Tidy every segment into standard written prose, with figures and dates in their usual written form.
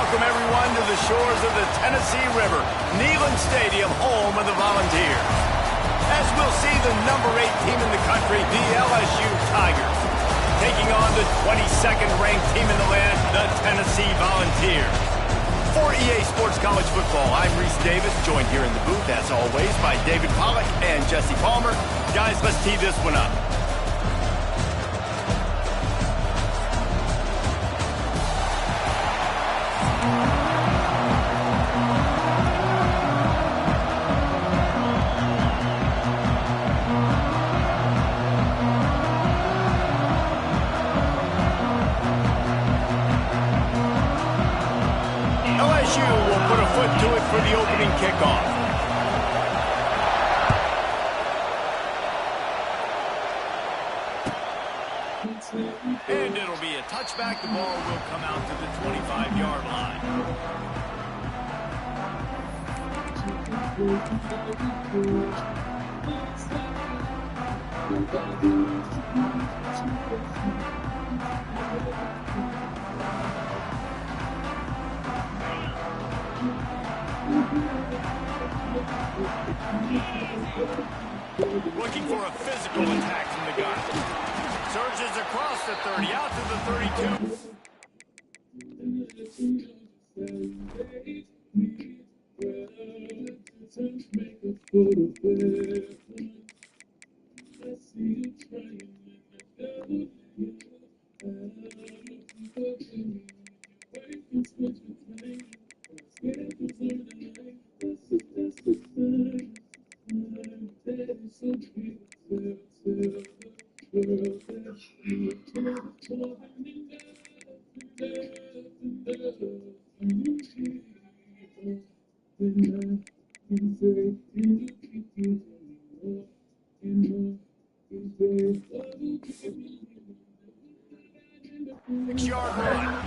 welcome everyone to the shores of the Tennessee River, Neyland Stadium, home of the Volunteers. As we'll see the number 8 team in the country, the LSU Tigers, taking on the 22nd ranked team in the land, the Tennessee Volunteers. For EA Sports College Football, I'm Reese Davis, joined here in the booth, as always, by David Pollack and Jesse Palmer. Guys, let's tee this one up. LSU will put a foot to it for the opening kickoff. And it'll be a touchback. The ball will come out to the 25-yard line. Looking for a physical attack from the gun. Surges across the 30, out to the 6-yard run.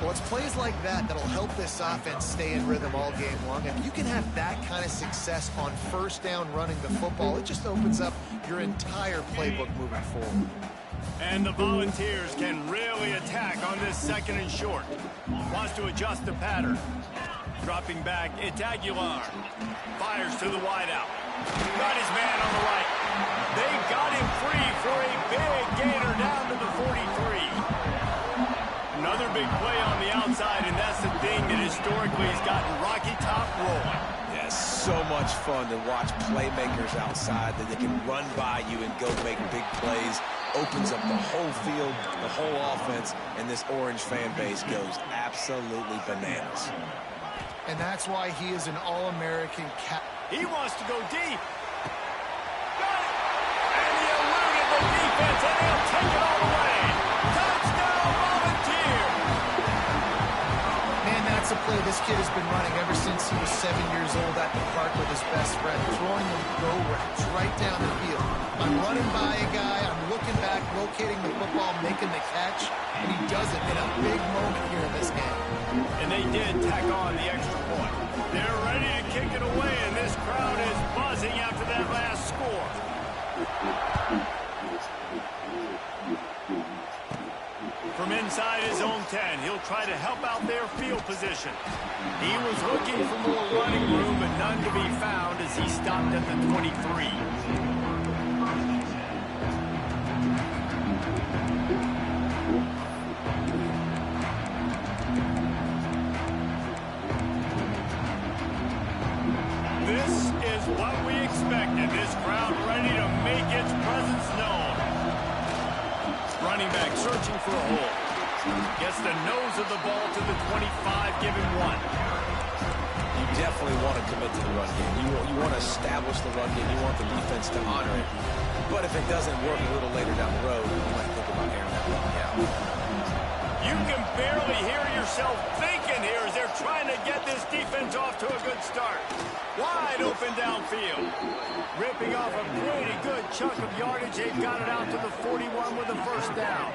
Well, it's plays like that that'll help this offense stay in rhythm all game long. If you can have that kind of success on first down running the football, it just opens up your entire playbook moving forward. And the Volunteers can really attack on this second and short. Wants to adjust the pattern. Dropping back, Itaguilar. Fires to the wideout. Got his man on the right. They got him free for a big gainer down to the 43. Another big play on the outside, and that's the thing that historically has gotten Rocky Top rolling. Yeah, so much fun to watch playmakers outside that they can run by you and go make big plays. Opens up the whole field, the whole offense, and this Orange fan base goes absolutely bananas. And that's why he is an All-American cap. He wants to go deep. Got it! And he eluded the defense, and he'll take it all the way. Touchdown, Volunteers! Man, that's a play this kid has been running ever since he was 7 years old at the park with his best friend, throwing the go routes right down the field. I'm running by a guy, I'm looking back, locating the football, making the catch, and he does it in a big moment here in this game. And they did tack on the extra point. They're ready to kick it away, and this crowd is buzzing after that last score. From inside his own 10, he'll try to help out their field position. He was looking for more running room, but none to be found as he stopped at the 23. This is what we expected. This crowd ready to make its presence known. Running back searching for a hole. Gets the nose of the ball to the 25, give him 1. You definitely want to commit to the run game. You want to establish the run game. You want the defense to honor it. But if it doesn't work a little later down the road, you might think about airing that ball out. You can barely hear yourself thinking here as they're trying to get this defense off to a good start. Wide open downfield. Ripping off a pretty good chunk of yardage. They've got it out to the 41 with a first down.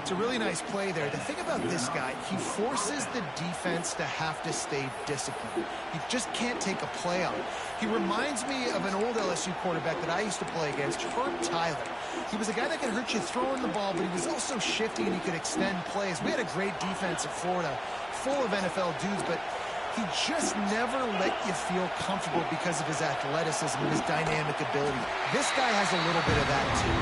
It's a really nice play there. The thing about this guy, he forces the defense to have to stay disciplined. You just can't take a play on him. He reminds me of an old LSU quarterback that I used to play against, Herb Tyler. He was a guy that could hurt you throwing the ball, but he was also shifty and he could extend plays. We had a great defense at Florida, full of NFL dudes, but he just never let you feel comfortable because of his athleticism and his dynamic ability. This guy has a little bit of that, too.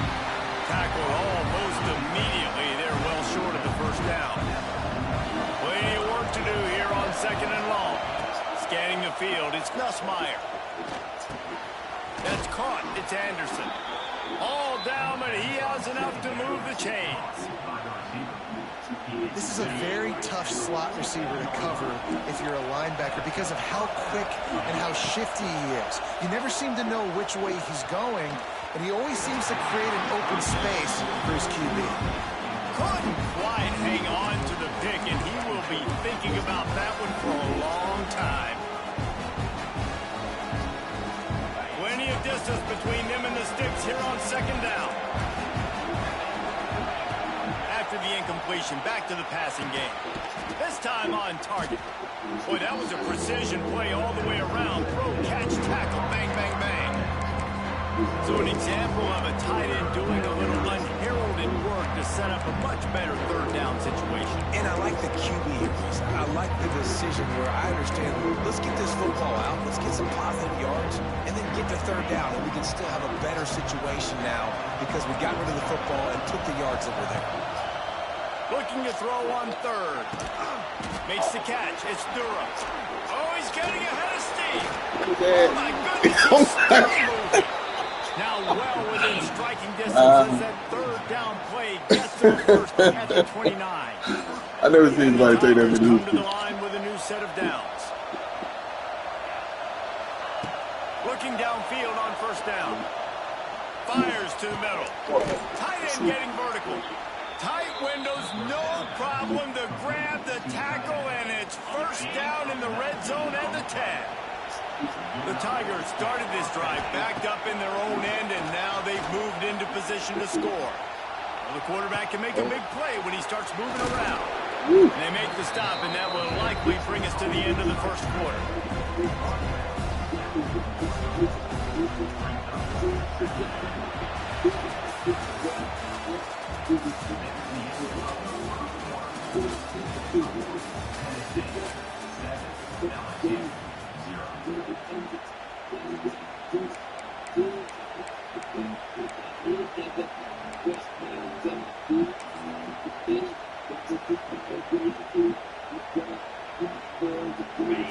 Tackled almost immediately. They're well short of the first down. Plenty of work to do here on 2nd and long. Scanning the field, it's Nussmeier. That's caught. It's Anderson. All down, but he has enough to move the chains. This is a very tough slot receiver to cover if you're a linebacker because of how quick and how shifty he is. You never seem to know which way he's going, and he always seems to create an open space for his QB. Couldn't quite hang on to the pick, and he will be thinking about that one for a long time. Plenty of distance between them and the sticks here on 2nd down. After the incompletion, back to the passing game. This time on target. Boy, that was a precision play all the way around. Throw, catch, tackle, bang, bang, bang. So an example of a tight end doing a little unheralded work to set up a much better 3rd down situation. And I like the QB here, Reese. I like the decision where I understand, let's get this football out, let's get some positive yards, and then get to 3rd down, and we can still have a better situation now because we got rid of the football and took the yards that were there. Looking to throw on 3rd. Makes the catch. It's Durham. Oh, he's getting ahead of Steve. Oh, my goodness. He's still moving. Now well within striking distance as that 3rd down play gets to the first at the 29. I never seen anybody take that many. Come to the line with a new set of downs. Looking downfield on 1st down. Fires to the middle. Tight end getting vertical. Tight windows, no problem to grab the tackle, and it's 1st down in the red zone at the 10. The Tigers started this drive backed up in their own end, and now they've moved into position to score. Well, the quarterback can make a big play when he starts moving around. And they make the stop, and that will likely bring us to the end of the 1st quarter.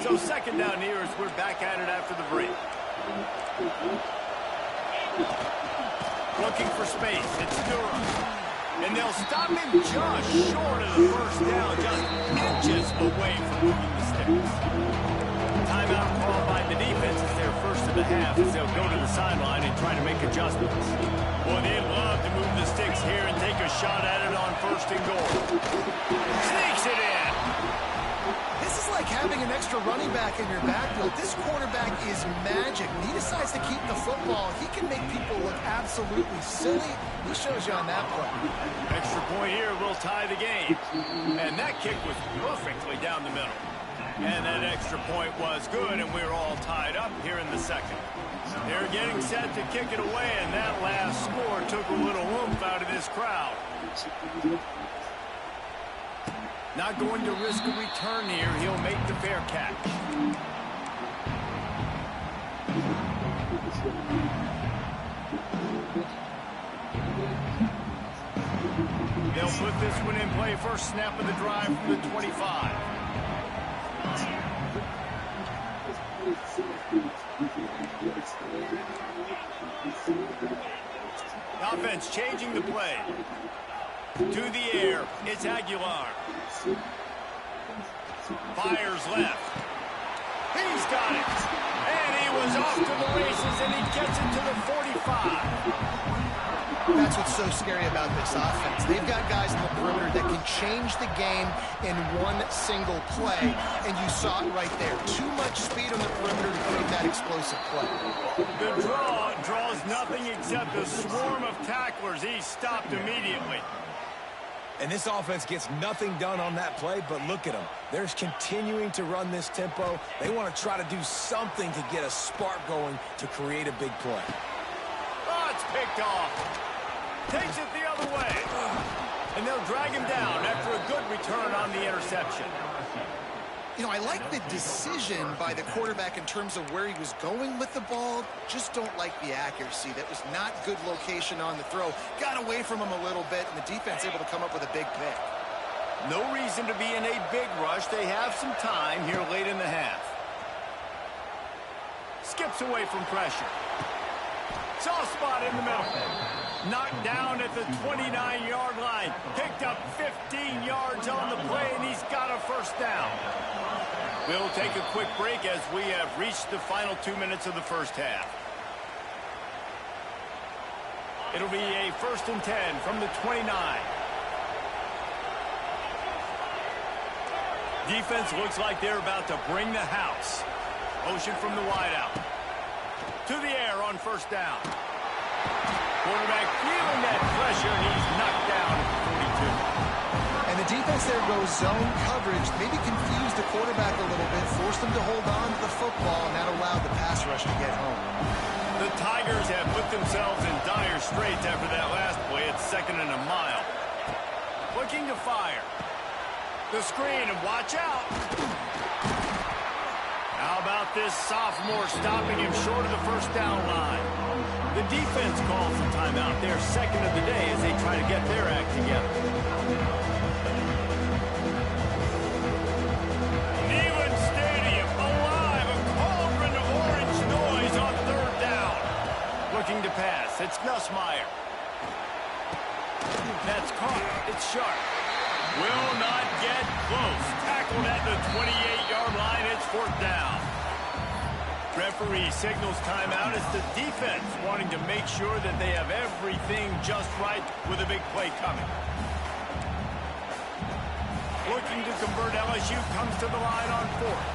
So 2nd down here as we're back at it after the break. Looking for space. It's Durham. And they'll stop him just short of the 1st down, just inches away from moving the sticks. Timeout called by the defense is their first of the half as they'll go to the sideline and try to make adjustments. Boy, they'd love to move the sticks here and take a shot at it on 1st and goal. Sneaks it in. This is like having an extra running back in your backfield. This quarterback is magic. When he decides to keep the football, he can make people look absolutely silly. He shows you on that play. Extra point here will tie the game. And that kick was perfectly down the middle. And that extra point was good, and we're all tied up here in the 2nd. They're getting set to kick it away, and that last score took a little oomph out of this crowd. Not going to risk a return here. He'll make the fair catch. They'll put this one in play. First snap of the drive from the 25. The offense changing the play. To the air. It's Aguilar. Fires left. He's got it. And he was off to the races, and he gets it to the 45. That's what's so scary about this offense. They've got guys in the perimeter that can change the game in one single play, and you saw it right there. Too much speed on the perimeter to create that explosive play. The draws nothing except a swarm of tacklers. He's stopped immediately. And this offense gets nothing done on that play, but look at them. They're continuing to run this tempo. They want to try to do something to get a spark going to create a big play. Oh, it's picked off. Takes it the other way. And they'll drag him down after a good return on the interception. You know, I like the decision by the quarterback in terms of where he was going with the ball. Just don't like the accuracy. That was not good location on the throw. Got away from him a little bit, and the defense able to come up with a big pick. No reason to be in a big rush. They have some time here late in the half. Skips away from pressure. Soft spot in the middle. Knocked down at the 29-yard line. Picked up 15 yards on the play, and he's got a first down. We'll take a quick break as we have reached the final 2 minutes of the first half. It'll be a 1st and 10 from the 29. Defense looks like they're about to bring the house. Motion from the wideout. To the air on first down. Quarterback feeling that pressure, and he's knocked down at 42. And the defense there goes zone coverage. Maybe confused the quarterback a little bit, forced him to hold on to the football, and that allowed the pass rush to get home. The Tigers have put themselves in dire straits after that last play. It's 2nd and a mile. Looking to fire. The screen, and watch out. How about this sophomore stopping him short of the first down line? The defense calls the timeout. Their 2nd of the day as they try to get their act together. Neyland Stadium alive. A cauldron of orange noise on 3rd down. Looking to pass. It's Nussmeier. That's caught. It's sharp. Will not get close. Tackled at the 28-yard line. It's 4th down. Referee signals timeout as the defense wanting to make sure that they have everything just right with a big play coming. Looking to convert, LSU comes to the line on 4th.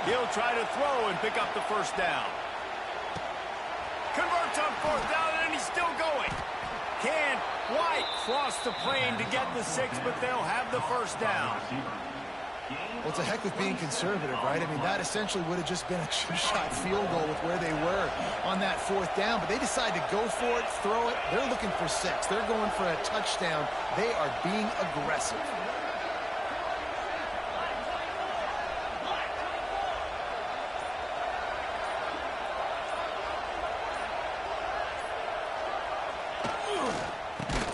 He'll try to throw and pick up the first down. Converts on 4th down, and he's still going. Can White cross the plane to get the 6, but they'll have the first down. Well, it's a heck with being conservative, right? I mean, that essentially would have just been a two-shot field goal with where they were on that 4th down. But they decide to go for it, throw it. They're looking for 6. They're going for a touchdown. They are being aggressive.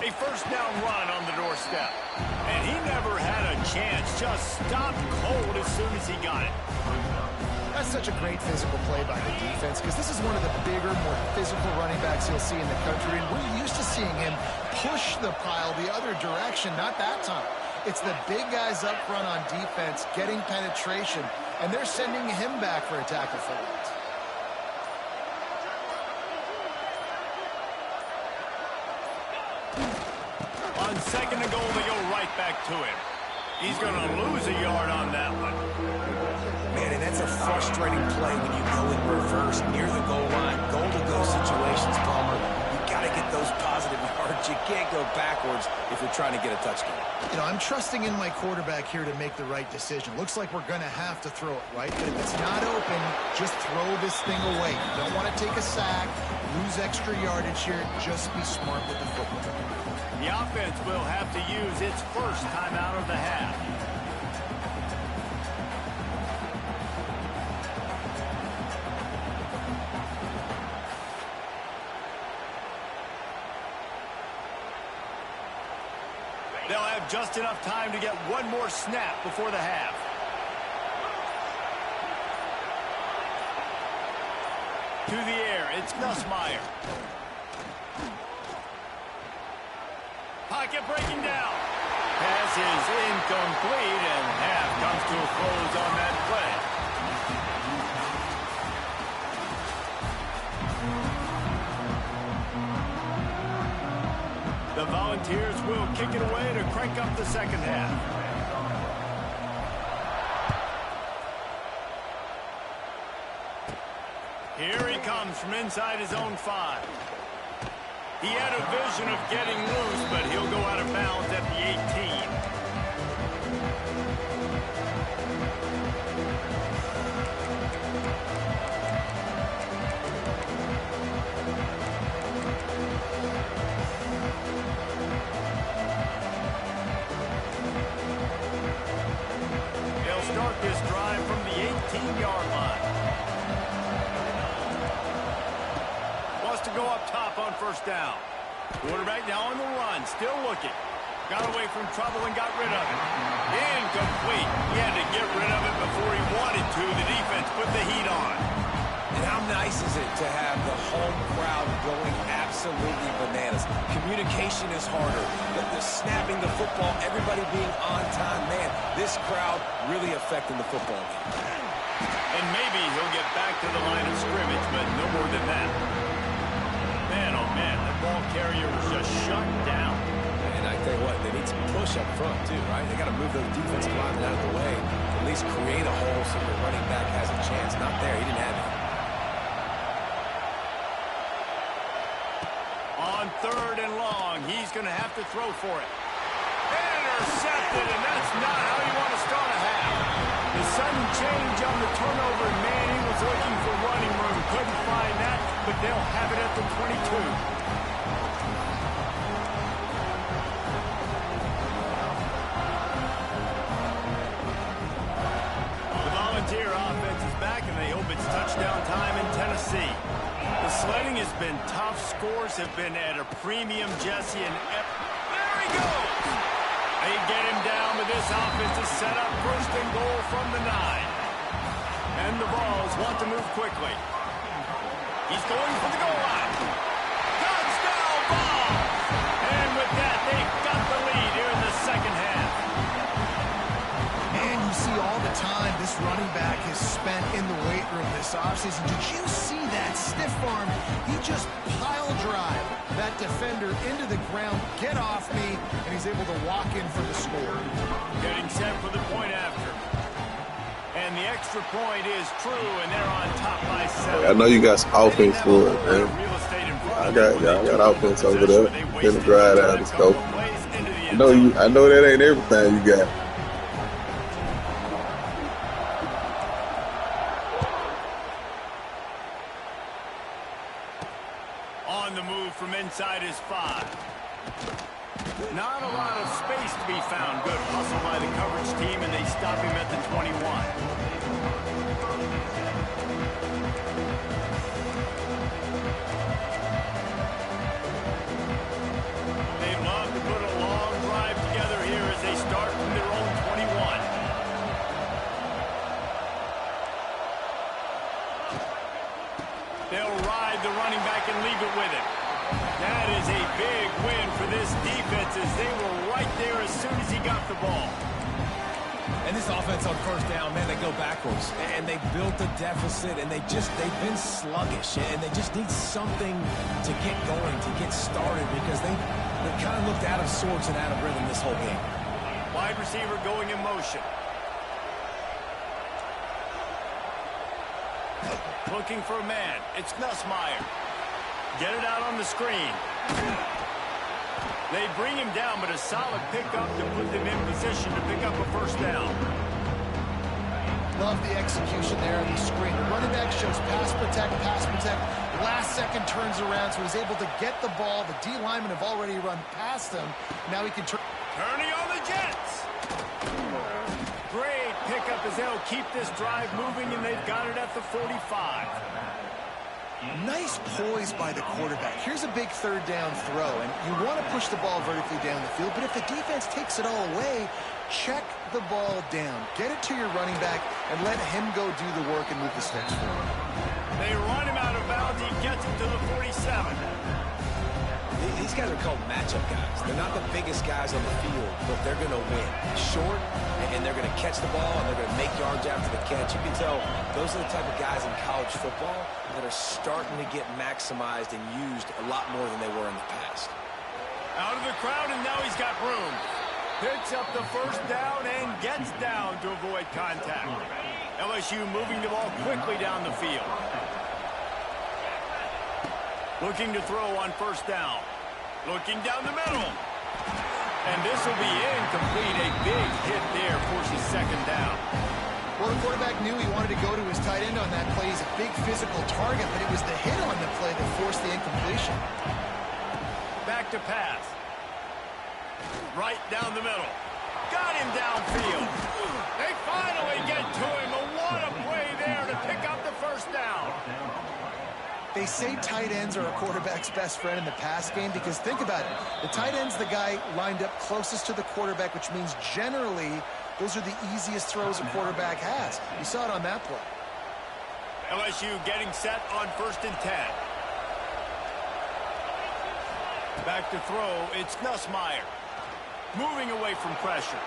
A first down run on the doorstep. And he never had a chance. Just stopped cold as soon as he got it. That's such a great physical play by the defense because this is one of the bigger, more physical running backs you'll see in the country. And we're used to seeing him push the pile the other direction. Not that time. It's the big guys up front on defense getting penetration, and they're sending him back for a tackle for it. On 2nd and goal, they go right back to him. He's going to lose a yard on that one. Man, and that's a frustrating play when you go in reverse near the goal line. Goal-to-go situations, Palmer. You got to get those positive yards. You can't go backwards if you're trying to get a touchdown. You know, I'm trusting in my quarterback here to make the right decision. Looks like we're going to have to throw it, right? But if it's not open, just throw this thing away. You don't want to take a sack, lose extra yardage here. Just be smart with the football. The offense will have to use its first timeout of the half. They'll have just enough time to get one more snap before the half. To the air, it's Nussmeier. Pocket breaking down. Pass is incomplete, and half comes to a close on that play. The Volunteers will kick it away to crank up the second half. Here he comes from inside his own 5. He had a vision of getting loose, but he'll go out of bounds at the 18. They'll start this drive from the 18-yard line. Wants to go up top on first down. Quarterback now on the run, still looking. Got away from trouble and got rid of it. Incomplete. He had to get rid of it before he wanted to. The defense put the heat on. And how nice is it to have the home crowd going absolutely bananas? Communication is harder. The snapping the football, everybody being on time. Man, this crowd really affecting the football game. And maybe he'll get back to the line of scrimmage, but no more than that. Man, oh man, that ball carrier was just shut down. And I tell you what, they need some push up front too, right? They got to move those defensive linemen out of the way, at least create a hole so the running back has a chance. Not there, he didn't have it. On 3rd and long, he's going to have to throw for it. Intercepted, and that's not how you want to start a half. The sudden change on the turnover, and man, he was looking for running room. Couldn't find that, but they'll have it at the 22. The Volunteer offense is back, and they hope it's touchdown time in Tennessee. The sledding has been tough. Scores have been at a premium, Jesse, and there he goes! They get him down, but this offense is set up 1st and goal from the 9. And the Vols want to move quickly. He's going for the goal line. Touchdown, Vols! And with that, they've got the lead here in the second half. And you see all the time this running back has spent in the weight room this offseason. Did you see that stiff arm? He just pile drive that defender into the ground, get off me, and he's able to walk in for the score. Getting set for the point after. And the extra point is true, and they're on top by 7. I know you got some offense for it, man. I got offense over there. Getting the drive out. Let's go. I know that ain't everything you got. On the move from inside his 5. Not a lot of space to be found. Good hustle by the coverage team, and they stop him at the 21. They'd love to put a long drive together here as they start from their own 21. They'll ride the running back and leave it with him. That is a big win for this defense as they were right there as soon as he got the ball. And this offense on first down, man, they go backwards. And they built a deficit, and they've been sluggish. And they just need something to get going, to get started, because they kind of looked out of sorts and out of rhythm this whole game. Wide receiver going in motion. Looking for a man. It's Nussmeier. Get it out on the screen. They bring him down, but a solid pickup to put them in position to pick up a first down. Love the execution there on the screen. The running back shows pass protect. Last second turns around, so he's able to get the ball. The D linemen have already run past him. Now he can turn. Turning on the Jets. Great pickup as they'll keep this drive moving, and they've got it at the 45. Nice poise by the quarterback. Here's a big 3rd down throw, and you want to push the ball vertically down the field, but if the defense takes it all away, check the ball down. Get it to your running back and let him go do the work and move the sticks for him. They run him out of bounds. He gets it to the 47. These guys are called matchup guys. They're not the biggest guys on the field, but they're going to win. Short, and they're going to catch the ball, and they're going to make yards after the catch. You can tell those are the type of guys in college football that are starting to get maximized and used a lot more than they were in the past. Out of the crowd, and now he's got room. Picks up the first down and gets down to avoid contact. LSU moving the ball quickly down the field. Looking to throw on first down. Looking down the middle. And this will be incomplete. A big hit there forces second down. Well, the quarterback knew he wanted to go to his tight end on that play. He's a big physical target, but it was the hit on the play that forced the incompletion. Back to pass. Right down the middle. Got him downfield. They finally get to him. What a play there to pick up the first down. They say tight ends are a quarterback's best friend in the pass game because think about it. The tight end's the guy lined up closest to the quarterback, which means generally those are the easiest throws a quarterback has. You saw it on that play. LSU getting set on 1st and 10. Back to throw, it's Nussmeier. Moving away from pressure.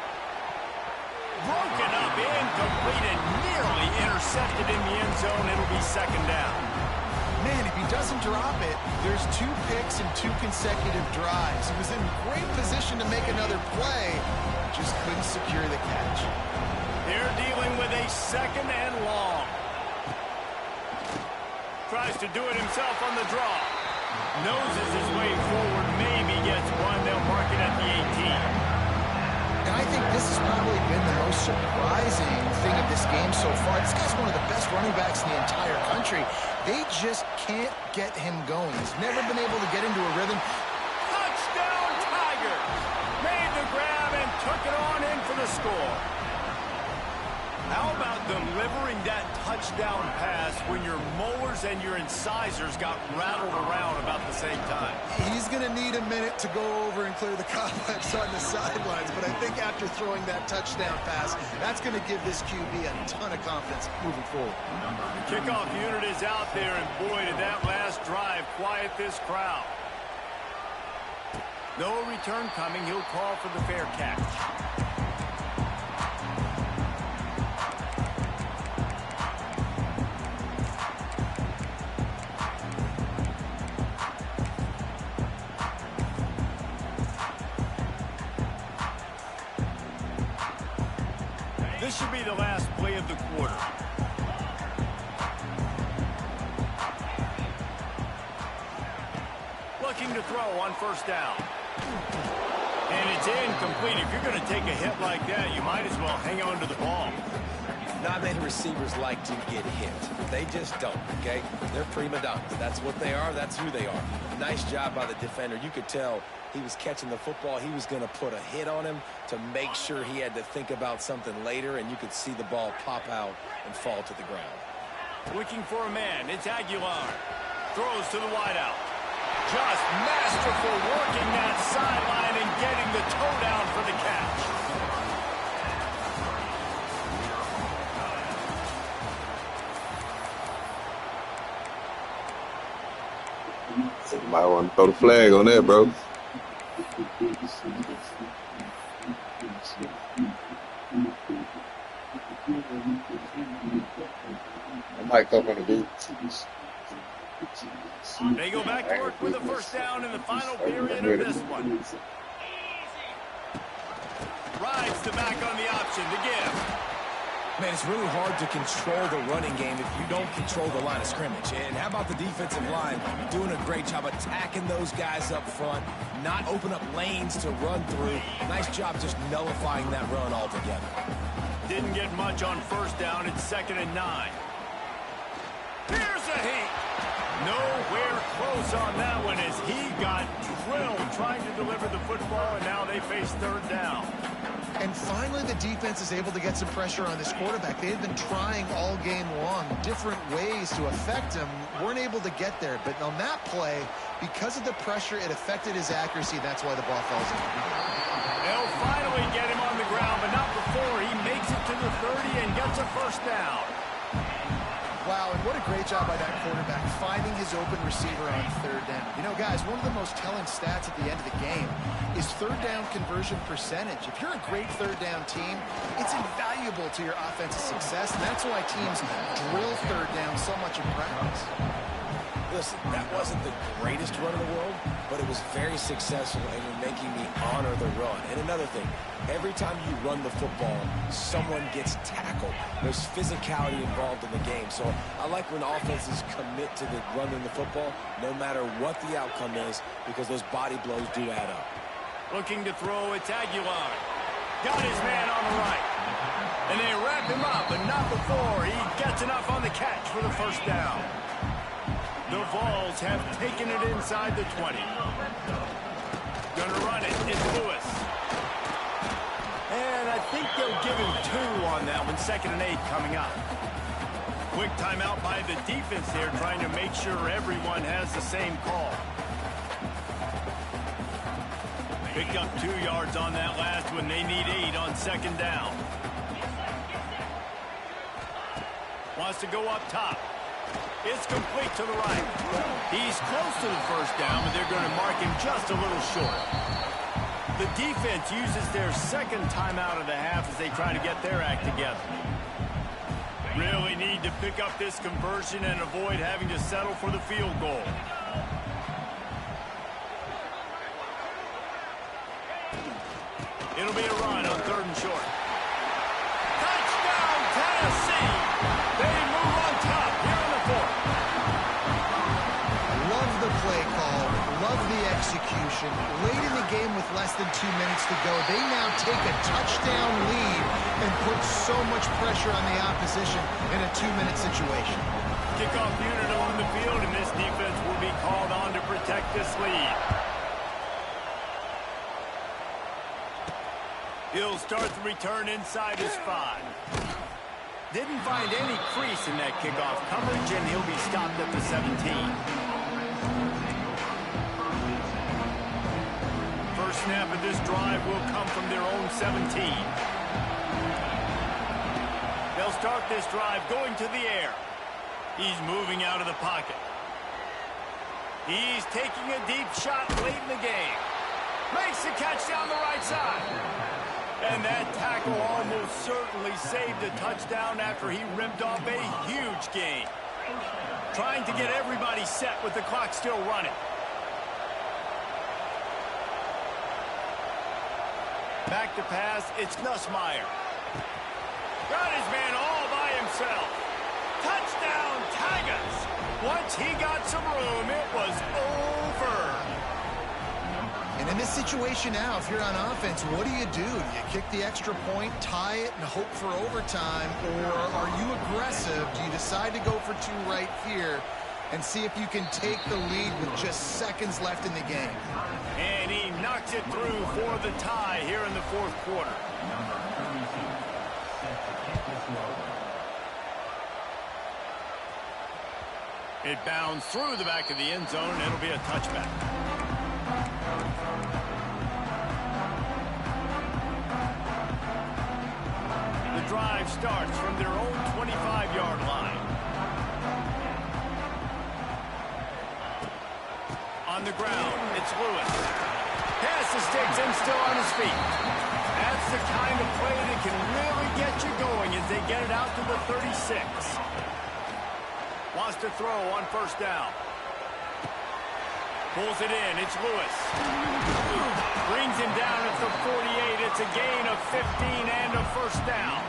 Broken up, incomplete, and nearly intercepted in the end zone. It'll be second down. Man, if he doesn't drop it, there's 2 picks and 2 consecutive drives. He was in great position to make another play, just couldn't secure the catch. They're dealing with a second and long. Tries to do it himself on the draw. Noses his way forward, maybe gets one. They'll mark it at the 18. And I think this has probably been the most surprising thing of this game so far. This guy's one of the best running backs in the entire country. They just can't get him going. He's never been able to get into a rhythm. Touchdown, Tigers! Made the grab and took it on in for the score. How about delivering that touchdown pass when your molars and your incisors got rattled around about the same time? He's going to need a minute to go over and clear the cobwebs on the sidelines, but I think after throwing that touchdown pass, that's going to give this QB a ton of confidence moving forward. The kickoff unit is out there, and boy, did that last drive quiet this crowd. No return coming. He'll call for the fair catch. This should be the last play of the quarter. Looking to throw on first down. And it's incomplete. If you're going to take a hit like that, you might as well hang on to the ball. Not many receivers like to get hit. They just don't, okay? They're prima donnas. That's what they are. That's who they are. Nice job by the defender. You could tell he was catching the football. He was going to put a hit on him to make sure he had to think about something later, and you could see the ball pop out and fall to the ground. Looking for a man. It's Aguilar. Throws to the wideout. Just masterful working that sideline and getting the toe down for the catch. Might want to throw the flag on that, bro. I might come on the beat. They go back to work with a first down in the final period of this one. Rides the back on the option to give. Man, it's really hard to control the running game if you don't control the line of scrimmage. And how about the defensive line doing a great job attacking those guys up front, not open up lanes to run through. Nice job just nullifying that run altogether. Didn't get much on first down. It's 2nd and 9. Here's a heat. Nowhere close on that one as he got drilled trying to deliver the football, and now they face 3rd down. And finally, the defense is able to get some pressure on this quarterback. They had been trying all game long different ways to affect him. Weren't able to get there. But on that play, because of the pressure, it affected his accuracy. That's why the ball falls in. They'll finally get him on the ground, but not before he makes it to the 30 and gets a first down. Wow, and what a great job by that quarterback finding his open receiver on 3rd down. You know, guys, one of the most telling stats at the end of the game is 3rd down conversion percentage. If you're a great 3rd down team, it's invaluable to your offensive success, and that's why teams drill 3rd down so much in practice. Listen, that wasn't the greatest run in the world, but it was very successful, and you're making me honor the run. And another thing, every time you run the football, someone gets tackled. There's physicality involved in the game. So I like when offenses commit to the running the football, no matter what the outcome is, because those body blows do add up. Looking to throw, it's Aguilar. Got his man on the right. And they wrap him up, but not before he gets enough on the catch for the first down. The Vols have taken it inside the 20. Gonna run it. It's Lewis. And I think they'll give him 2 on that one. 2nd and 8 coming up. Quick timeout by the defense there, trying to make sure everyone has the same call. Picked up 2 yards on that last one. They need 8 on 2nd down. Wants to go up top. It's complete to the right. He's close to the first down, but they're going to mark him just a little short. The defense uses their 2nd timeout of the half as they try to get their act together. Really need to pick up this conversion and avoid having to settle for the field goal. It'll be a run on 3rd and short. Touchdown, Tennessee! They move on top here in the 4th. Love the play call. Love the execution. Late in the game with less than 2 minutes to go, they now take a touchdown lead and put so much pressure on the opposition in a 2-minute situation. Kickoff unit on the field, and this defense will be called on to protect this lead. He'll start the return inside his 5. Didn't find any crease in that kickoff coverage, and he'll be stopped at the 17. First snap of this drive will come from their own 17. They'll start this drive going to the air. He's moving out of the pocket. He's taking a deep shot late in the game. Makes the catch down the right side. And that tackle almost certainly saved a touchdown after he ripped off a huge gain. Trying to get everybody set with the clock still running. Back to pass, it's Nussmeier. Got his man all by himself. Touchdown, Tigers. Once he got some room, it was over. And in this situation now, if you're on offense, what do? Do you kick the extra point, tie it, and hope for overtime? Or are you aggressive? Do you decide to go for 2 right here and see if you can take the lead with just seconds left in the game? And he knocks it through for the tie here in the 4th quarter. It bounds through the back of the end zone, and it'll be a touchback. The drive starts from their own 25-yard line. On the ground, it's Lewis. Passes sticks and still on his feet. That's the kind of play that can really get you going as they get it out to the 36. Wants to throw on 1st down. Pulls it in. It's Lewis. Brings him down at the 48. It's a gain of 15 and a 1st down.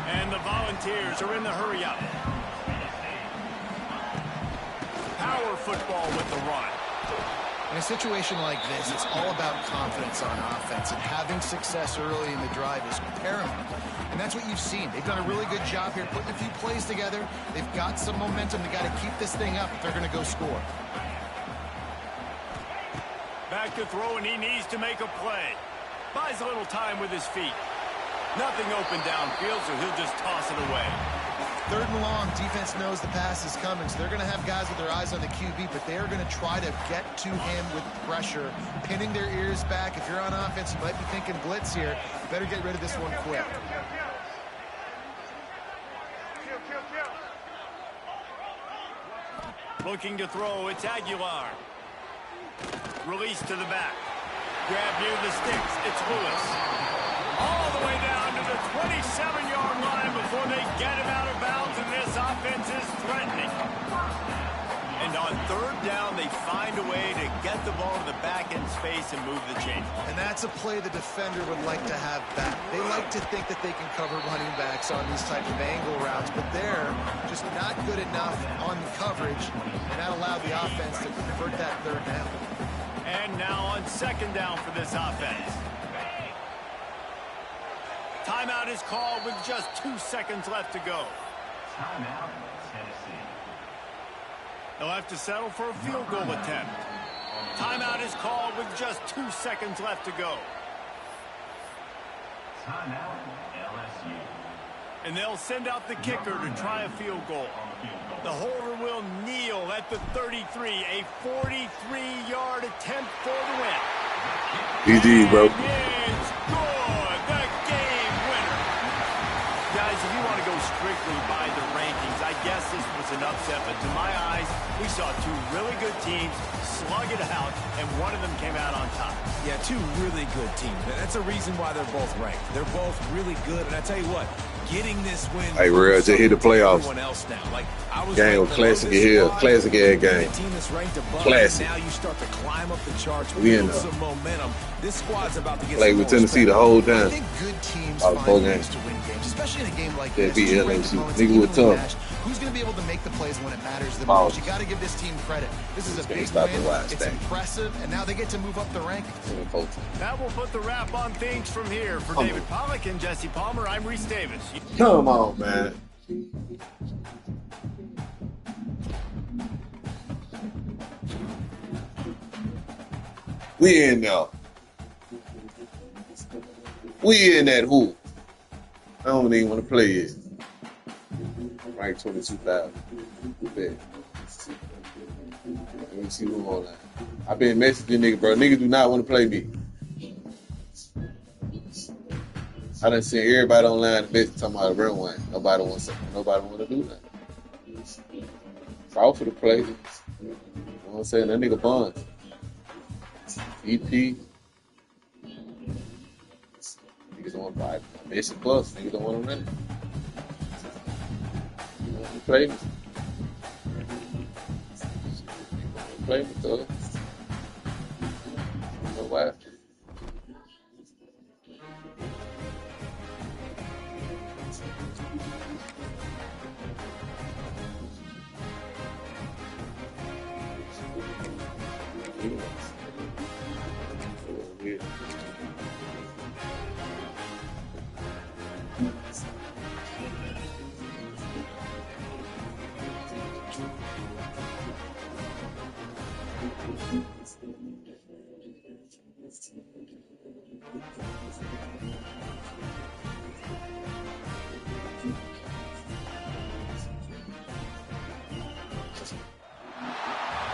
And the Volunteers are in the hurry-up. Power football with the run. In a situation like this, it's all about confidence on offense, and having success early in the drive is paramount. And that's what you've seen. They've done a really good job here putting a few plays together. They've got some momentum. They've got to keep this thing up if they're going to go score. Back to throw, and he needs to make a play. Buys a little time with his feet. Nothing open downfield, so he'll just toss it away. 3rd and long, defense knows the pass is coming, so they're going to have guys with their eyes on the QB, but they are going to try to get to him with pressure, pinning their ears back. If you're on offense, you might be thinking blitz here. Better get rid of this one quick. Looking to throw, it's Aguilar. Release to the back. Grab near the sticks, it's Lewis. All the way down to the 27-yard line before they get him out of bounds, and this offense is threatening. And on third down, they find a way to get the ball to the back end space and move the chain. And that's a play the defender would like to have back. They like to think that they can cover running backs on these type of angle routes, but they're just not good enough on the coverage, and that allowed the offense to convert that third down. And now on second down for this offense. Timeout is called with just 2 seconds left to go. Timeout, Tennessee. They'll have to settle for a field goal attempt. Timeout is called with just 2 seconds left to go. Timeout, LSU. And they'll send out the kicker to try a field goal. The holder will kneel at the 33, a 43-yard attempt for the win. GG, bro. And it's good, the game winner. Guys, if you want to go strictly by the rankings, I guess this was an upset, but to my eyes, we saw two really good teams slug it out, and one of them came out on top. Yeah, two really good teams. That's a reason why they're both ranked. They're both really good, and I tell you what, getting this win. Hey, real, just hit the playoffs. Everyone else now. Like, I was Game ranked classic below this here, squad, classic ass game. the team that's ranked above, Classic. Now you start to climb up the charts, We in build there. some momentum. This squad's about to get Played some with more Tennessee the respect. whole I time. think good teams Oh, find four ways games. to win games, especially in a game like Yeah, this. beat Two ranked LSU. opponents, Nigga was evenly tough. matched. Who's going to be able to make the plays when it matters the Foul. most? You got to give this team credit. This is a Can't big stop the win. last It's thing. impressive, and now they get to move up the rankings. That will put the wrap on things from here. For Come David on. Pollack and Jesse Palmer, I'm Reese Davis. Come on, man. We in there. We in that hoop. I don't even want to play it. Rank 22,000. Bet. Let me see who online. I've been messaging niggas, bro. Niggas do not want to play me. I done seen everybody online the message talking about a real one. Nobody want to do that. Fall for the play. You know what I'm saying? That nigga Bonds. EP. Niggas don't want to buy Mission Plus. Niggas don't want to run it. You want to play me? Play me, though. You know why?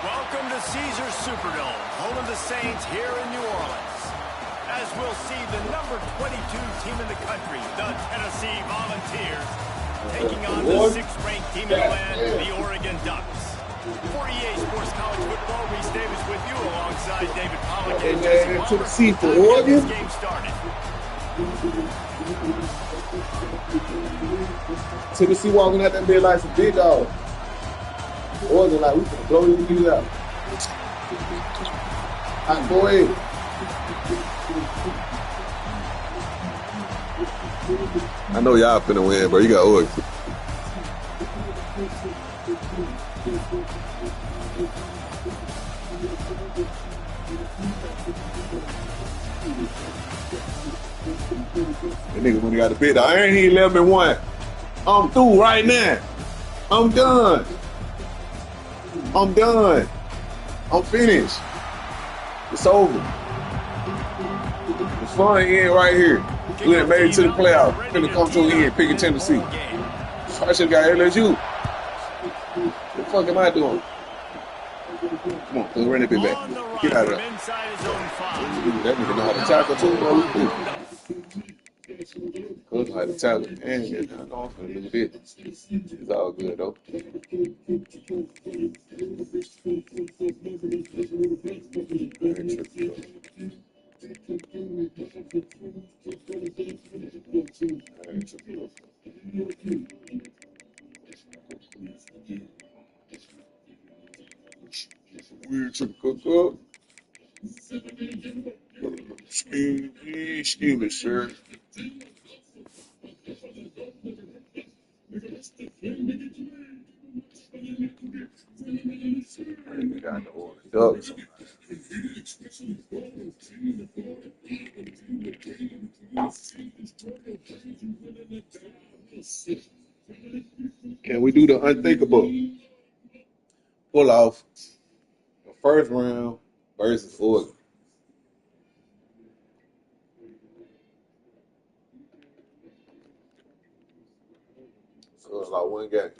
Welcome to Caesars Superdome, home of the Saints here in New Orleans. As we'll see the number 22 team in the country, the Tennessee Volunteers, taking on the 6th-ranked team in the land, the Oregon Ducks. For EA Sports College Football, Reese Davis with you alongside David Pollack and Jesse Palmer. Tennessee for Time to get Oregon? this game started. Tennessee walking out that bed like some big dog. Oregon like, we can blow these niggas out. Hot boy. I know y'all finna win, bro. You got Oregon. That nigga when he got the bid, I ain't he 11-1. I'm through right now. I'm done. I'm done. I'm finished. It's over. The fun end right here. We done made it to the playoff. Finna come to an end, picking Tennessee. I should've got LSU. What the fuck am I doing? Come on, let's run that bit On back. the run Get out of from there. inside his own 5. That nigga know how to tackle too, bro. Good know how to tackle. And yeah, I know I'm finna do this. It's all good though. Excuse me, sir. We got the order ducks. Can we do the unthinkable? Pull off the first round versus Oregon. So it's like one game.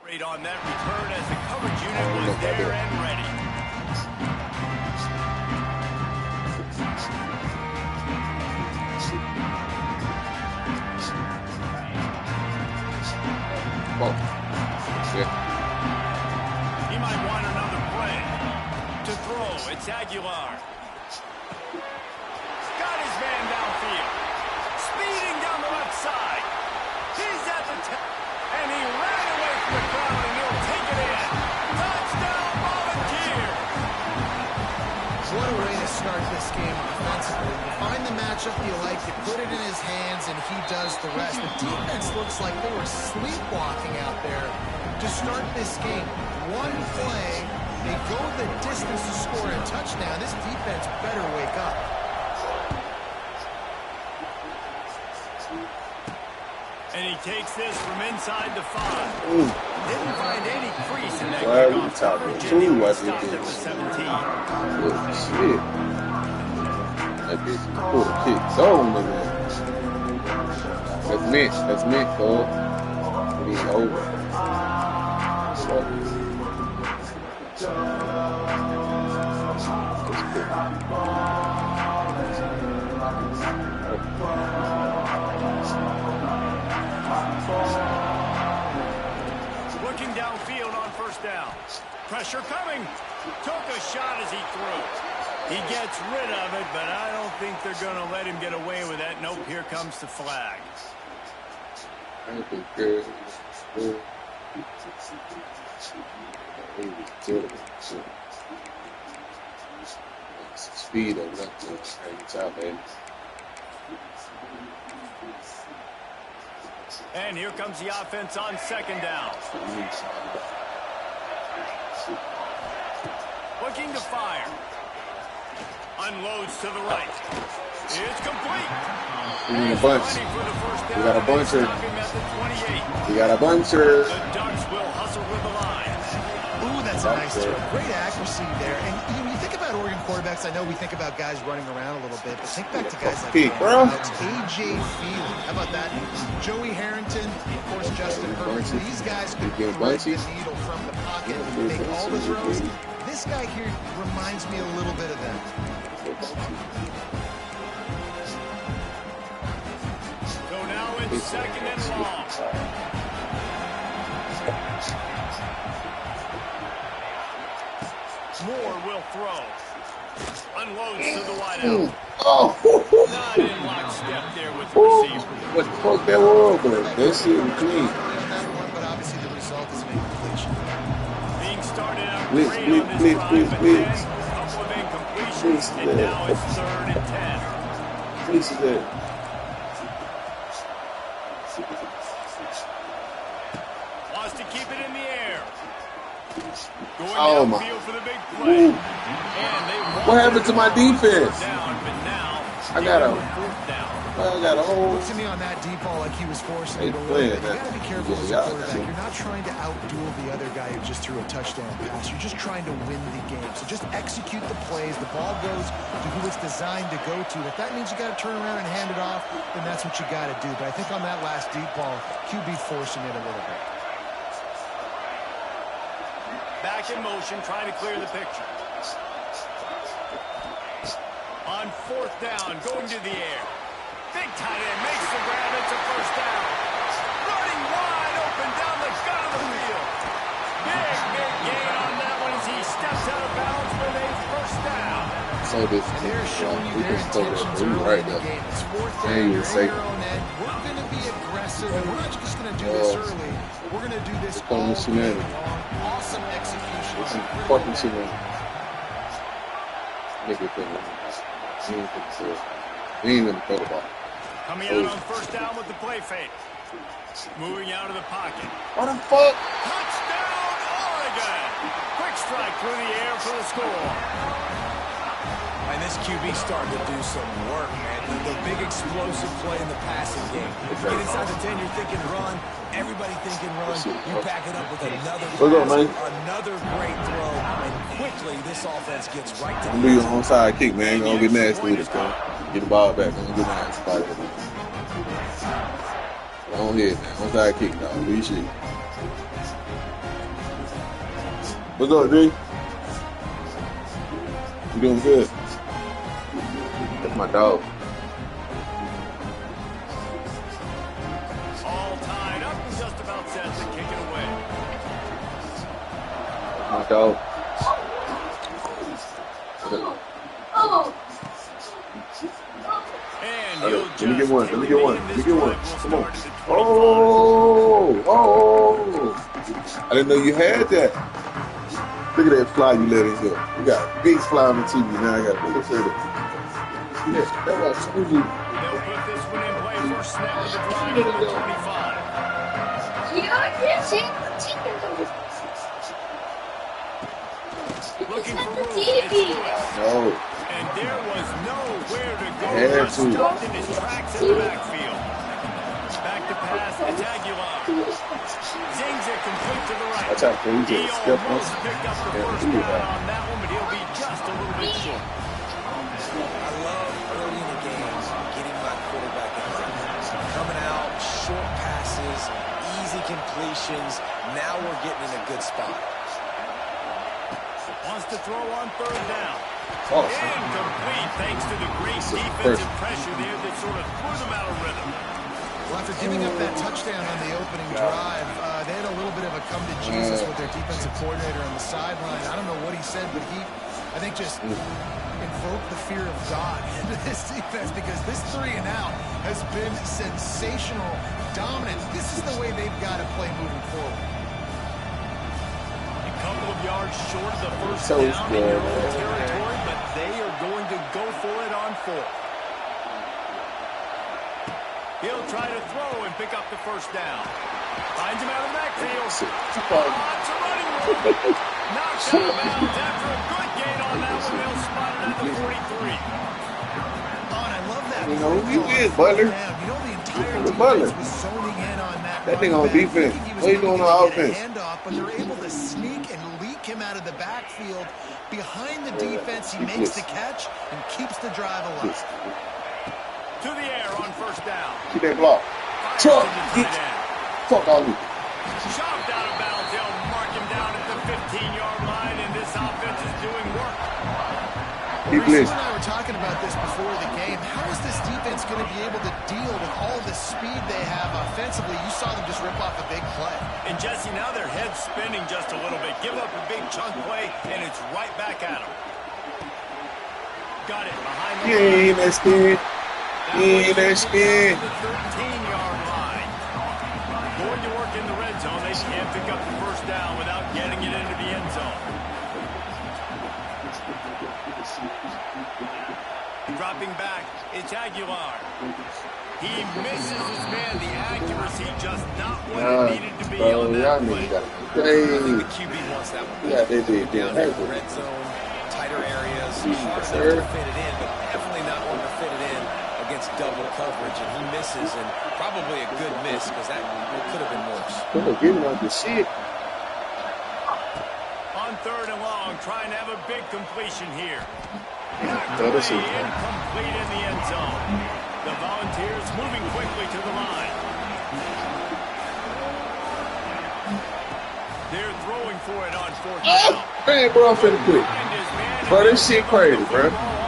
Great on that return as the coverage unit was there and ready. Oh, shit. He might want another play. To throw, it's Aguilar. Got his man downfield. Speeding down the left side. He's at the and he ran away from the crowd, and he'll take it in. Touchdown, Volunteer! What a way to start this game offensively. You find the matchup you like, you put it in his hands, and he does the rest. The defense looks like they were sleepwalking out there to start this game. One play, they go the distance to score a touchdown. This defense better wake up. And he takes this from inside the 5. Ooh. Didn't find any crease in that Why we kickoff talking coverage, too and he much was in stopped at this? the 17. Oh, shit. That bitch pulled a kick zone, nigga. That's mint, dog. It ain't over. Looking downfield on first down. Pressure coming. Took a shot as he threw. He gets rid of it, but I don't think they're going to let him get away with that. Nope, here comes the flag. Speed of nothing. Top, baby. And here comes the offense on second down. Looking to fire. Unloads to the right. It's complete. We need a bunch. We got a buncher. We got a buncher. The Ducks will hustle with the line. Ooh, that's a nice throw. Great accuracy there. And when you think about Oregon quarterbacks, I know we think about guys running around a little bit, but think back to guys like A.J. Feely. How about that? Joey Harrington, of course, Justin Herbert. These guys could thread the needle from the pocket and make all the throws. This guy here reminds me a little bit of that. So now it's second and long. Moore will throw. Unloads to the wideout. Oh, Not in lockstep there with the receiver. what the fuck that was, but that shit was clean. But obviously the result is an incompletion. Being started out Blitz, great blitz, on this drive, blitz, but blitz. then a couple of incompletions, and now it's 3rd and 10. Piece of that. Wants to keep it in the air. Going Oh, my. downfield for the big play. Ooh. And they What happened to my defense? down, but now I got a- 4th down. I got a whole. Looks to me on that deep ball like he was forcing Hey, it away. playing But you that. got to be careful as a Yeah, quarterback. You're not trying to outduel the other guy who just threw a touchdown pass. You're just trying to win the game. So just execute the plays. The ball goes to who it's designed to go to. If that means you got to turn around and hand it off, then that's what you got to do. But I think on that last deep ball, QB forcing it a little bit. Back in motion, trying to clear the picture. On 4th down, going to the air. Big tight end makes the grab. It's a first down. Running wide open down the gut of the field. Big gain on that one as he steps out of bounds with a first down. So this And they're showing you their intentions we early right in the there. game. It's 4th Man, down, you you're say- in your own end. We're going to be aggressive, and we're not just going to do this early. But we're going to do this Come all on, Shenanigans. game long. Awesome execution. It's a Really fucking good. shit, man. Nigga couldn't. He ain't couldn't say it. He ain't gonna throw the ball. Coming out on first down with the play fake. Moving out of the pocket. What the fuck? Touchdown, Oregon! Quick strike through the air for the score. And this QB's starting to do some work, man. The big explosive play in the passing game. Get inside the 10, you're thinking run. Everybody thinking run. You back it up with another What's up, man? another great throw. And quickly, this offense gets right to I'm gonna be on onside kick, man. Gonna get nasty with it, man. Get the ball back. Gonna get nasty about it. Go ahead, man. Onside kick, dog. Do your shit. What's up, D? You doing good? That's my dog. All tied up and just about set to kick it away. That's my dog. And Let he'll me just get one. Let me get one. Let me get one. Come on. Start at the 25. Oh! I didn't know you had that. Look at that fly you let in here. You got a big fly on the TV. Now I got to look at it. Yeah, that's what I told you. They'll put this one in play. First snap of the drive at the 25. Looking for room. It's No. and there was nowhere to go. Had Just to. stopped in his tracks in the backfield. Back to pass, Aguilar. Zings it complete to the right. That's how he He just stepped on. almost picked up the first do down that. on that one, but he'll be just a little bit short. I love early in the games getting my quarterback in coming out, short passes, easy completions. Now we're getting in a good spot. Wants to throw on third down. Awesome. Incomplete thanks to the great This is defensive perfect. pressure there that sort of threw them out of rhythm. Well, after giving up that touchdown on the opening drive, they had a little bit of a come to Jesus with their defensive coordinator on the sideline. I don't know what he said, but he, I think, just invoked the fear of God into this defense because this 3 and out has been sensational, dominant. This is the way they've got to play moving forward. A couple of yards short of the first So down in your good. own territory, but they are going to go for it on 4. He'll try to throw and pick up the first down. Finds him out of the backfield. Lots of running room. Knocked out of bounds after a good gain on that one. They'll spot it at the 43. Oh, and I love that. You know, play you call is, on Butler. fourth down. You know, the entire The Butler. defense was zoning in on that. That thing on running back. defense. I think he was What you doing looking on to get a offense? handoff, but they're able to sneak and leak him out of the backfield. Behind the defense, he makes the catch and keeps the drive alive. To the air on first down. Keep that block. Truck. Get fuck all you. Chopped out of bounds. They'll mark him down at the 15-yard line, and this offense is doing work. Keep Reese, you blitzing. and I were talking about this before the game. How is this defense going to be able to deal with all the speed they have offensively? You saw them just rip off a big play. And Jesse, now their head's spinning just a little bit. Give up a big chunk play, and it's right back at them. Got it behind the You ain't that scared. That You ain't that was scared. down to the 13-yard line. Going to work in the red zone. They can't pick up the first down without getting it into the end zone. Dropping back, it's Aguilar. He misses his man. The accuracy just not what it needed to be Bro, on y'all that play. niggas got I think crazy. the QB wants that one. Yeah, they did. Down They there in the red zone, tighter areas, hard enough to fit it in, but definitely not one to fit it in against double coverage. And he misses, and probably a good miss because that could have been worse. Come on, give me like the shit. On third and long, trying to have a big completion here. No, this is Incomplete in the end zone. The Volunteers moving quickly to the line. They're throwing for it on fourth down. Man, bro, I'm finna quit. Find his man. Bro, this shit crazy, bro.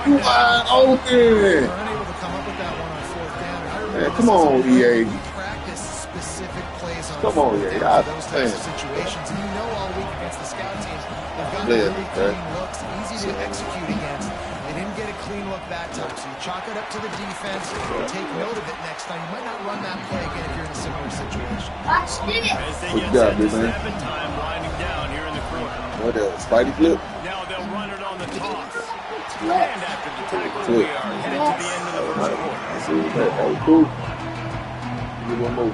You wide open. They're unable to come up with that one on fourth down. I remember Man, this come as a on, rookie. EA. We practice specific plays on Come on, fourth EA. down I for those types of understand. situations. And you know all week against the scout team, they've got Yeah, really right. clean looks, easy to execute against. They didn't get a clean look that time, so you chalk it up to the defense. Take note of it next time. You might not run that play again if you're in a similar situation. As they Good get job, set to big man. snap and time winding down here in the quarter. What else? Spidey flip? Now they'll run it on the toss. And after the tackle, we are headed to the end of the first quarter. That was cool. Give me one more.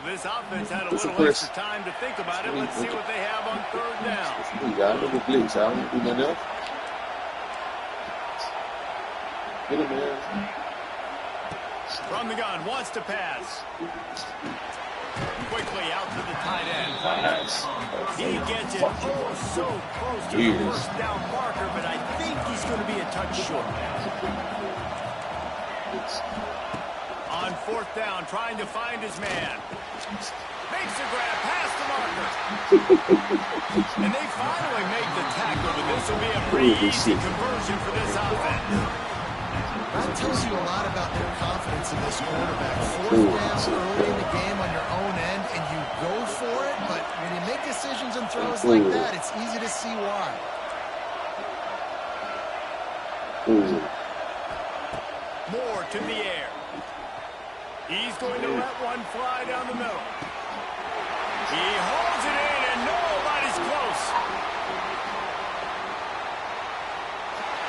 This offense had a little extra time to think about it. Let's see what they have on third down. Y'all look at blitz. Y'all don't do nothing else. Get him, man. From the gun, wants to pass. Quickly out to the tight end. He gets it so close to the first down marker, but I think he's going to be a touch short. On fourth down, trying to find his man. Makes a grab past the marker. And they finally make the tackle, but this will be a pretty easy conversion for this offense. That tells you a lot about their confidence in this quarterback. Fourth down early in the game on your own end, and you go for it, but when you make decisions and throws like that, it's easy to see why. Moore to the air. He's going to let one fly down the middle. He holds it in, and nobody's close.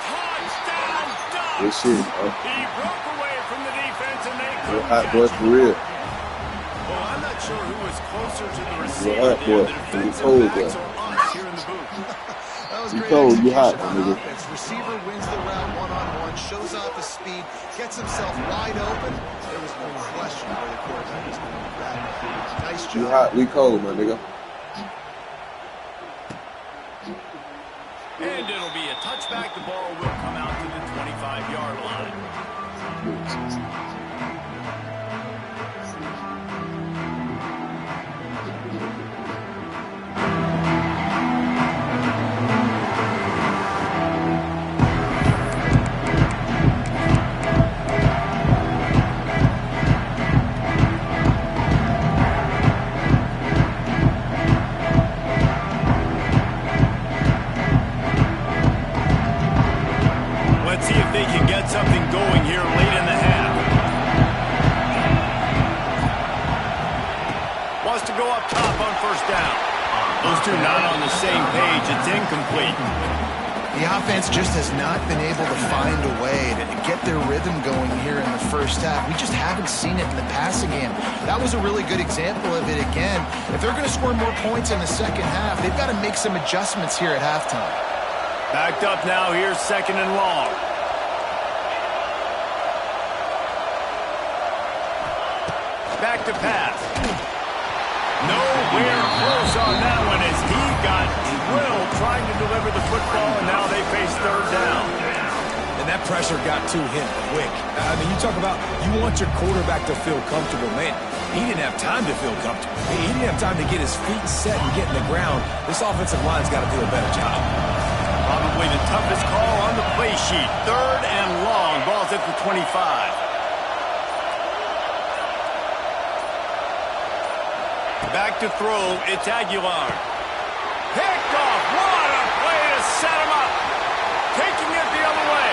Touchdown, Ducks! He broke away from the defense, and they couldn't catch him. For real. Well, I'm not sure who was closer to the receiver hot, boy. there, the defensive backs or us here in the booth. That was You great cold, you hot, execution on nigga. offense. Receiver wins the route one-on-one, shows off his speed, gets himself wide open. There was no question where the quarterback was going to grab it. Nice job. You hot, we cold, my nigga. And it'll be a touchback. The ball will come out to the 25-yard line. Let's see if they can get something going here late in the half. Wants to go up top on first down. Those two not on the same page. It's incomplete. The offense just has not been able to find a way to get their rhythm going here in the first half. We just haven't seen it in the passing game. That was a really good example of it again. If they're going to score more points in the second half, they've got to make some adjustments here at halftime. Backed up now. Here's second and long. Back to pass. Nowhere close on that one as he got drilled trying to deliver the football, and now they face third down. And that pressure got to him quick. I mean, you talk about you want your quarterback to feel comfortable. Man, he didn't have time to feel comfortable. He didn't have time to get his feet set and get in the ground. This offensive line's got to do a better job. Probably the toughest call on the play sheet. Third and long. Ball's at the 25. Back to throw. It's Aguilar. Picked off. What a play to set him up. Taking it the other way.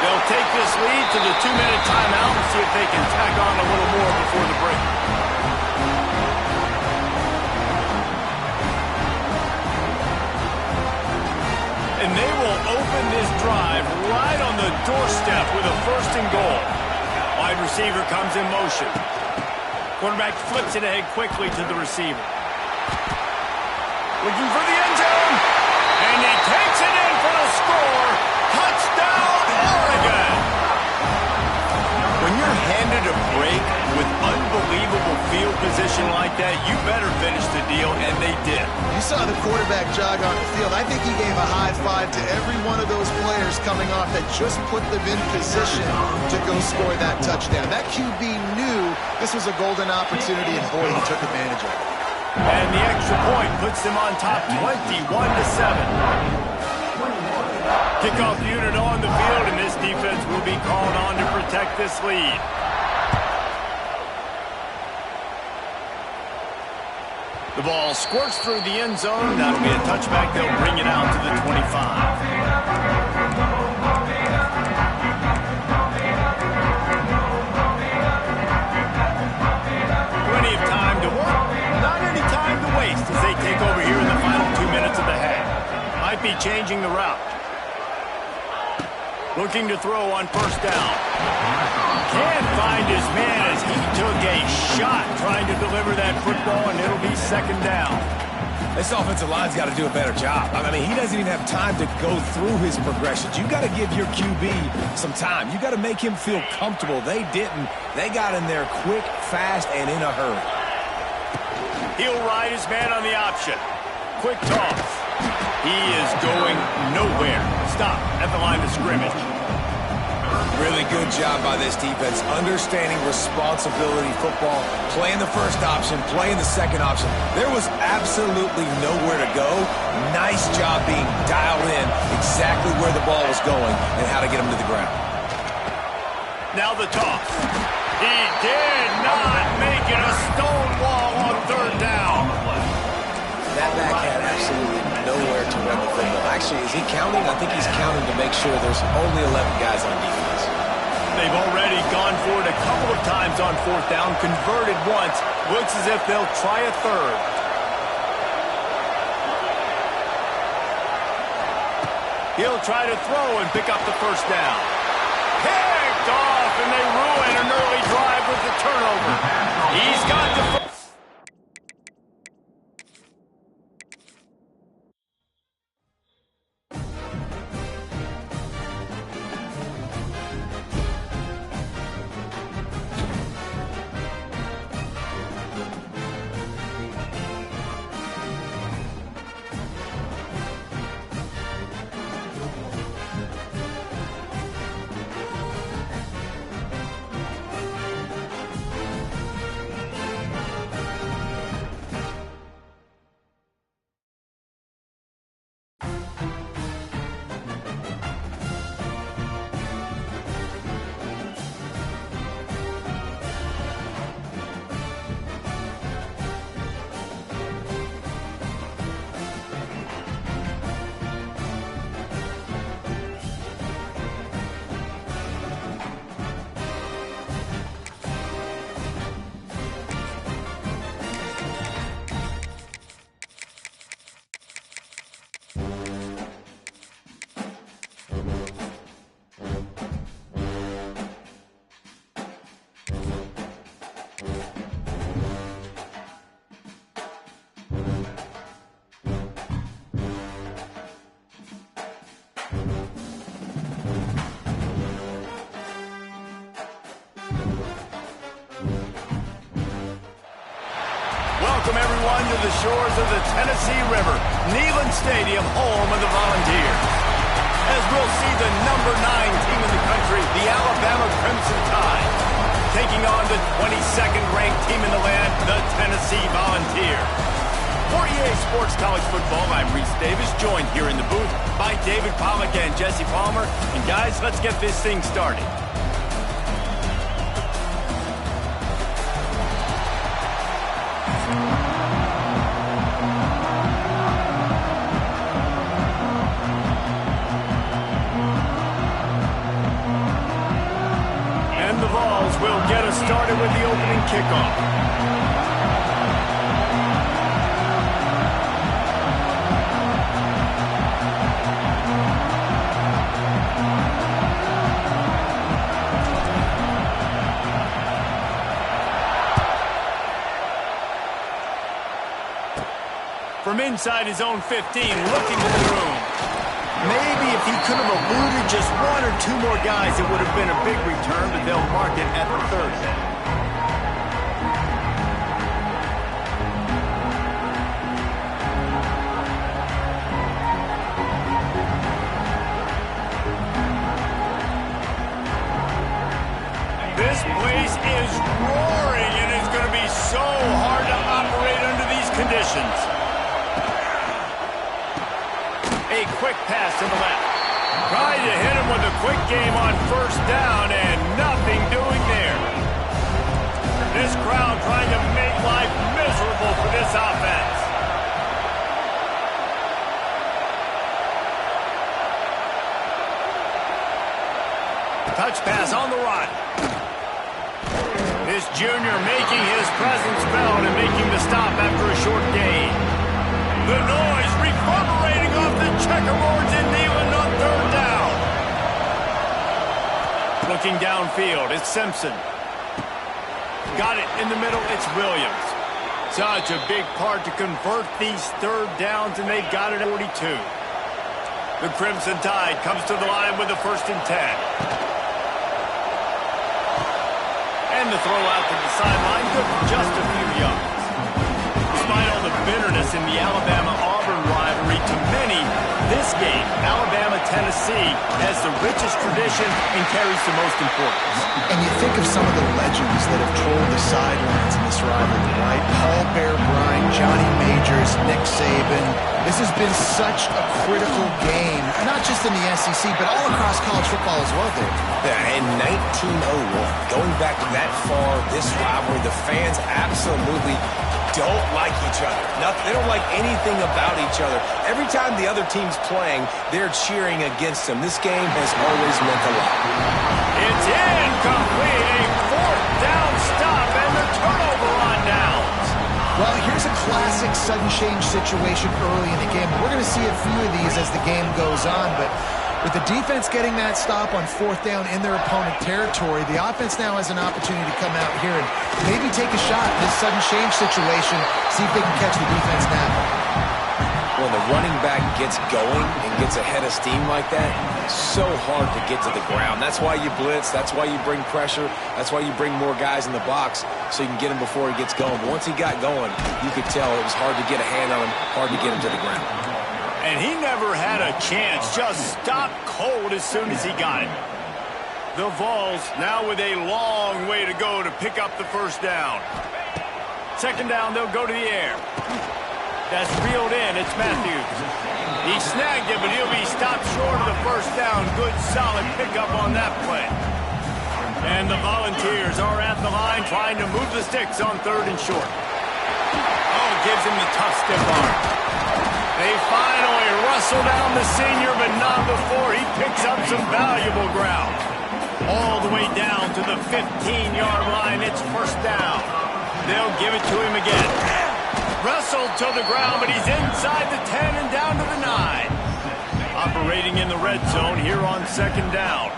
They'll take this lead to the 2-minute timeout and see if they can tack on a little more before the break. And they will open this drive right on the doorstep with a first and goal. Wide receiver comes in motion. Quarterback flips it ahead quickly to the receiver. Looking for the end zone. And he takes it in for the score. Touchdown, Oregon. When you're handed a break with unbelievable field position like that, you better finish the deal, and they did. You saw the quarterback jog on the field. I think he gave a high five to every one of those players coming off that just put them in position to go score that touchdown. That QB knew this was a golden opportunity, and boy, he took advantage of it. And the extra point puts them on top 21-7. Kickoff unit on the field, and this defense will be called on to protect this lead. The ball squirts through the end zone. That'll be a touchback. They'll bring it out to the 25. Plenty of time to work. Not any time to waste as they take over here in the final 2 minutes of the half. Might be changing the route. Looking to throw on first down. Can't find his man as he took a shot trying to deliver that football, and it'll be second down. This offensive line's got to do a better job. I mean, he doesn't even have time to go through his progressions. You got to give your QB some time. You got to make him feel comfortable. They didn't. They got in there quick, fast, and in a hurry. He'll ride his man on the option. Quick toss. He is going nowhere. Stop at the line of scrimmage. Really good job by this defense, understanding responsibility football, playing the first option, playing the second option. There was absolutely nowhere to go. Nice job being dialed in exactly where the ball was going and how to get him to the ground. Now the toss. He did not make it a stone wall on third down. That back had absolutely nowhere to run the football. Actually, is he counting? I think he's counting to make sure there's only 11 guys on defense. They've already gone for it a couple of times on fourth down, converted once. Looks as if they'll try a third. He'll try to throw and pick up the first down. Picked off, and they ruin an early drive with the turnover. He's got the first. Welcome, everyone, to the shores of the Tennessee River, Neyland Stadium, home of the Volunteers. As we'll see the number 9 team in the country, the Alabama Crimson Tide, taking on the 22nd ranked team in the land, the Tennessee Volunteers. For EA Sports College Football, I'm Reese Davis, joined here in the booth by David Pollack and Jesse Palmer. And guys, let's get this thing started. And the Vols will get us started with the opening kickoff. From inside his own 15, looking for room. Maybe if he could have eluded just one or two more guys, it would have been a big return, but they'll mark it at the 30. This place is roaring, and it's going to be so hard to operate under these conditions. A quick pass to the left. Tried to hit him with a quick game on first down, and nothing doing there. This crowd trying to make life miserable trouble for this offense. Touch pass on the run. This junior making his presence felt and making the stop after a short gain. The noise reverberating off the checkerboards in Neyland on third down. Looking downfield, it's Simpson. Got it in the middle, it's Williams. Such a big part to convert these third downs, and they've got it at 42. The Crimson Tide comes to the line with a 1st and 10. And the throw out to the sideline, good for just a few yards. Despite all the bitterness in the Alabama-Auburn rivalry, to many, this game, Alabama-Tennessee, has the richest tradition and carries the most importance. And you think of some of the legends that have trolled the sidelines in this rivalry, right? Paul Bear Bryant, Johnny Majors, Nick Saban. This has been such a critical game, not just in the SEC, but all across college football as well, Dave. Yeah, in 1901, going back that far, this rivalry, the fans absolutely don't like each other. They don't like anything about each other. Every time the other team's playing, they're cheering against them. This game has always meant a lot. It's incomplete. A 4th down stop and the turnover on downs. Well, here's a classic sudden change situation early in the game. We're going to see a few of these as the game goes on, but with the defense getting that stop on 4th down in their opponent territory, the offense now has an opportunity to come out here and maybe take a shot in this sudden change situation, see if they can catch the defense napping. When the running back gets going and gets ahead of steam like that, so hard to get to the ground. That's why you blitz. That's why you bring pressure. That's why you bring more guys in the box so you can get him before he gets going. But once he got going, you could tell it was hard to get a hand on him, hard to get him to the ground. And he never had a chance, just stopped cold as soon as he got it. The Vols now with a long way to go to pick up the 1st down. 2nd down, they'll go to the air. That's reeled in, it's Matthews. He snagged it, but he'll be stopped short of the 1st down. Good, solid pickup on that play. And the Volunteers are at the line trying to move the sticks on 3rd and short. Oh, gives him the tough stiff arm. They finally wrestle down the senior, but not before he picks up some valuable ground. All the way down to the 15-yard line. It's 1st down. They'll give it to him again. Wrestled to the ground, but he's inside the 10 and down to the 9. Operating in the red zone here on 2nd down.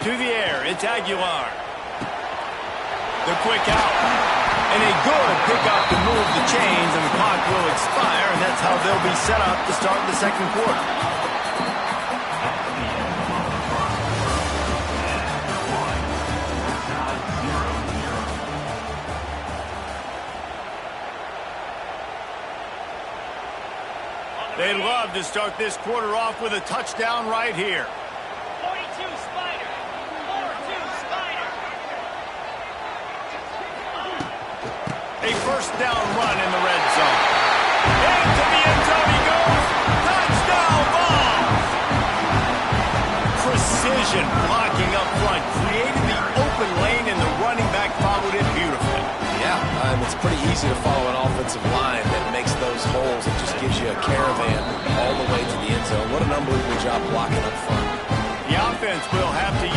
To the air, it's Aguilar. The quick out. And a good pickup to move the chains, and the clock will expire, and that's how they'll be set up to start the 2nd quarter. They'd love to start this quarter off with a touchdown right here. A 1st down run in the red zone. Into the end zone he goes. Touchdown ball. Precision blocking up front. Created the open lane, and the running back followed it beautifully. Yeah, it's pretty easy to follow an offensive line that makes those holes. It just gives you a caravan all the way to the end zone. What an unbelievable job blocking up front. The offense will have to